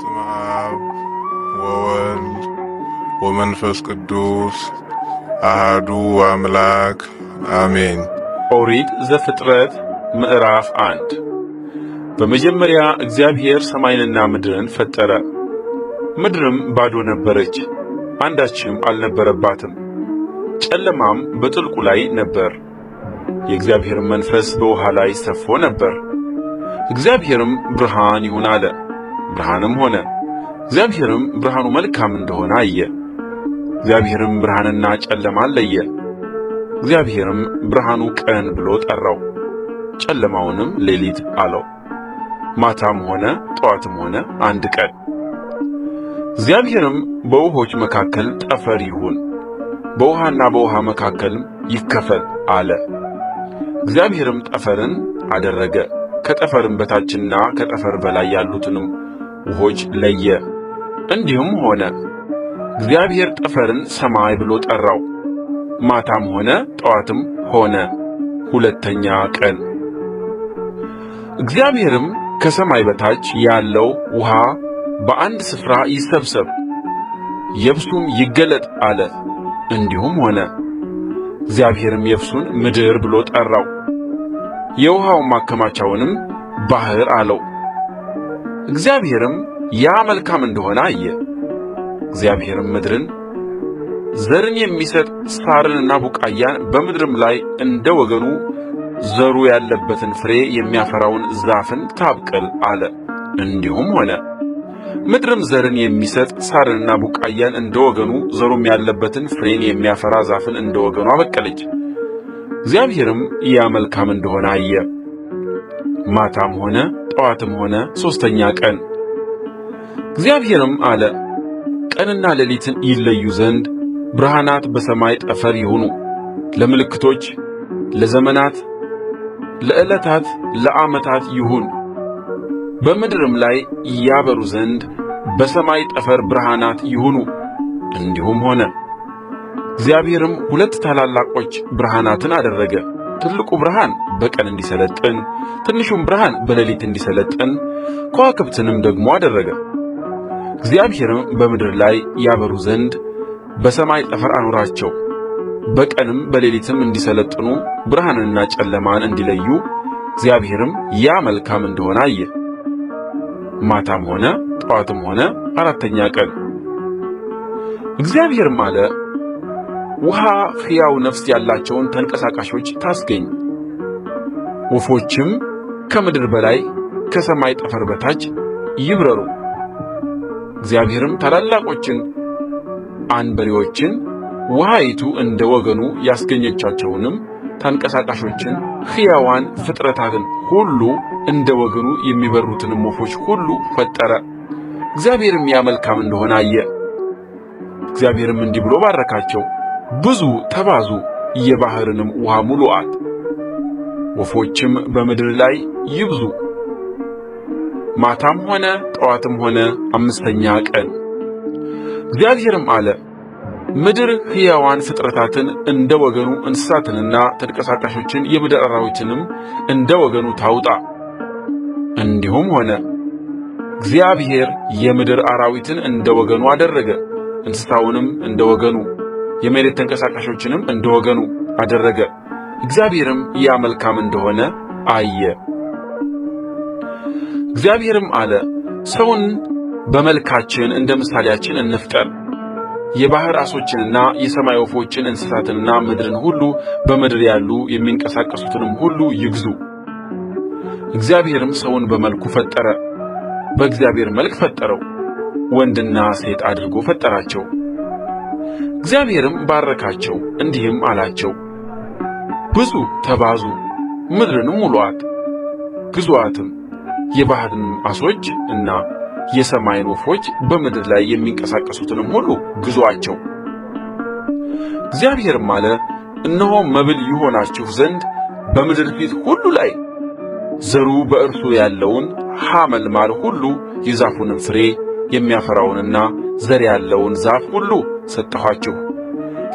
በስመ አብ ወወልድ ወመንፈስ ቅዱስ አሃዱ አምላክ አሜን። ኦሪት ዘፍጥረት ምዕራፍ 1 በመጀመሪያ እግዚአብሔር ሰማይንና ምድርን ፈጠረ። ምድርም ባዶ ነበረች፣ አንዳችም አልነበረባትም። ጨለማም በጥልቁ ላይ ነበር፣ የእግዚአብሔር መንፈስ በውሃ ላይ ሰፎ ነበር። እግዚአብሔርም ብርሃን ይሁን አለ፣ ብርሃንም ሆነ። እግዚአብሔርም ብርሃኑ መልካም እንደሆነ አየ። እግዚአብሔርም ብርሃንና ጨለማን ለየ። እግዚአብሔርም ብርሃኑ ቀን ብሎ ጠራው፣ ጨለማውንም ሌሊት አለው። ማታም ሆነ ጠዋትም ሆነ አንድ ቀን። እግዚአብሔርም በውኆች መካከል ጠፈር ይሁን፣ በውሃና በውሃ መካከልም ይከፈል አለ። እግዚአብሔርም ጠፈርን አደረገ፣ ከጠፈርም በታችና ከጠፈር በላይ ያሉትንም ውኆች ለየ። እንዲሁም ሆነ። እግዚአብሔር ጠፈርን ሰማይ ብሎ ጠራው። ማታም ሆነ ጠዋትም ሆነ ሁለተኛ ቀን። እግዚአብሔርም ከሰማይ በታች ያለው ውሃ በአንድ ስፍራ ይሰብሰብ፣ የብሱም ይገለጥ አለ። እንዲሁም ሆነ። እግዚአብሔርም የብሱን ምድር ብሎ ጠራው፣ የውሃውን ማከማቻውንም ባሕር አለው። እግዚአብሔርም ያ መልካም እንደሆነ አየ። እግዚአብሔርም ምድርን ዘርን የሚሰጥ ሣርንና ቡቃያን በምድርም ላይ እንደ ወገኑ ዘሩ ያለበትን ፍሬ የሚያፈራውን ዛፍን ታብቅል አለ። እንዲሁም ሆነ። ምድርም ዘርን የሚሰጥ ሣርንና ቡቃያን እንደ ወገኑ ዘሩም ያለበትን ፍሬን የሚያፈራ ዛፍን እንደ ወገኑ አበቀለች። እግዚአብሔርም ያ መልካም እንደሆነ አየ። ማታም ሆነ ጠዋትም ሆነ ሦስተኛ ቀን። እግዚአብሔርም አለ፣ ቀንና ሌሊትን ይለዩ ዘንድ ብርሃናት በሰማይ ጠፈር ይሁኑ፣ ለምልክቶች፣ ለዘመናት፣ ለዕለታት፣ ለዓመታት ይሁን። በምድርም ላይ ያበሩ ዘንድ በሰማይ ጠፈር ብርሃናት ይሁኑ። እንዲሁም ሆነ። እግዚአብሔርም ሁለት ታላላቆች ብርሃናትን አደረገ፣ ትልቁ ብርሃን በቀን እንዲሰለጥን፣ ትንሹም ብርሃን በሌሊት እንዲሰለጥን፣ ከዋክብትንም ደግሞ አደረገ። እግዚአብሔርም በምድር ላይ ያበሩ ዘንድ በሰማይ ጠፈር አኖራቸው፣ በቀንም በሌሊትም እንዲሰለጥኑ፣ ብርሃንንና ጨለማን እንዲለዩ። እግዚአብሔርም ያ መልካም እንደሆነ አየ። ማታም ሆነ ጠዋትም ሆነ አራተኛ ቀን። እግዚአብሔርም አለ፣ ውሃ ሕያው ነፍስ ያላቸውን ተንቀሳቃሾች ታስገኝ፣ ወፎችም ከምድር በላይ ከሰማይ ጠፈር በታች ይብረሩ። እግዚአብሔርም ታላላቆችን አንበሪዎችን ውሃይቱ እንደ ወገኑ ያስገኘቻቸውንም ተንቀሳቃሾችን ሕያዋን ፍጥረታትን ሁሉ እንደ ወገኑ የሚበሩትንም ወፎች ሁሉ ፈጠረ። እግዚአብሔርም ያ መልካም እንደሆነ አየ። እግዚአብሔርም እንዲህ ብሎ ባረካቸው፣ ብዙ ተባዙ፣ የባሕርንም ውሃ ሙሉአት፣ ወፎችም በምድር ላይ ይብዙ። ማታም ሆነ ጠዋትም ሆነ አምስተኛ ቀን። እግዚአብሔርም አለ፣ ምድር ሕያዋን ፍጥረታትን እንደ ወገኑ እንስሳትንና ተንቀሳቃሾችን የምድር አራዊትንም እንደ ወገኑ ታውጣ። እንዲሁም ሆነ። እግዚአብሔር የምድር አራዊትን እንደ ወገኑ አደረገ፣ እንስሳውንም እንደ ወገኑ፣ የመሬት ተንቀሳቃሾችንም እንደ ወገኑ አደረገ። እግዚአብሔርም ያ መልካም እንደሆነ አየ። እግዚአብሔርም አለ፣ ሰውን በመልካችን እንደ ምሳሌያችን እንፍጠር፣ የባሕር ዓሦችንና የሰማይ ወፎችን እንስሳትንና ምድርን ሁሉ በምድር ያሉ የሚንቀሳቀሱትንም ሁሉ ይግዙ። እግዚአብሔርም ሰውን በመልኩ ፈጠረ፣ በእግዚአብሔር መልክ ፈጠረው፣ ወንድና ሴት አድርጎ ፈጠራቸው። እግዚአብሔርም ባረካቸው፣ እንዲህም አላቸው፣ ብዙ ተባዙ፣ ምድርንም ሙሉአት፣ ግዙአትም፣ የባሕርን ዓሦች እና የሰማይን ወፎች በምድር ላይ የሚንቀሳቀሱትንም ሁሉ ግዙአቸው። እግዚአብሔርም አለ፣ እነሆ መብል ይሆናችሁ ዘንድ በምድር ፊት ሁሉ ላይ ዘሩ በእርሱ ያለውን ሐመልማል ሁሉ፣ የዛፉንም ፍሬ የሚያፈራውንና ዘር ያለውን ዛፍ ሁሉ ሰጠኋችሁ።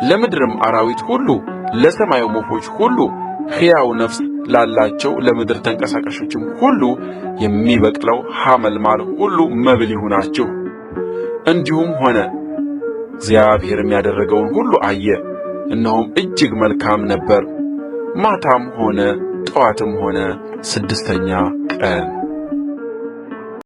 ለምድርም አራዊት ሁሉ፣ ለሰማይ ወፎች ሁሉ ሕያው ነፍስ ላላቸው ለምድር ተንቀሳቃሾችም ሁሉ የሚበቅለው ሐመልማል ሁሉ መብል ይሁናችሁ። እንዲሁም ሆነ። እግዚአብሔርም ያደረገውን ሁሉ አየ፣ እነሆም እጅግ መልካም ነበር። ማታም ሆነ ጠዋትም ሆነ 6ኛ ቀን።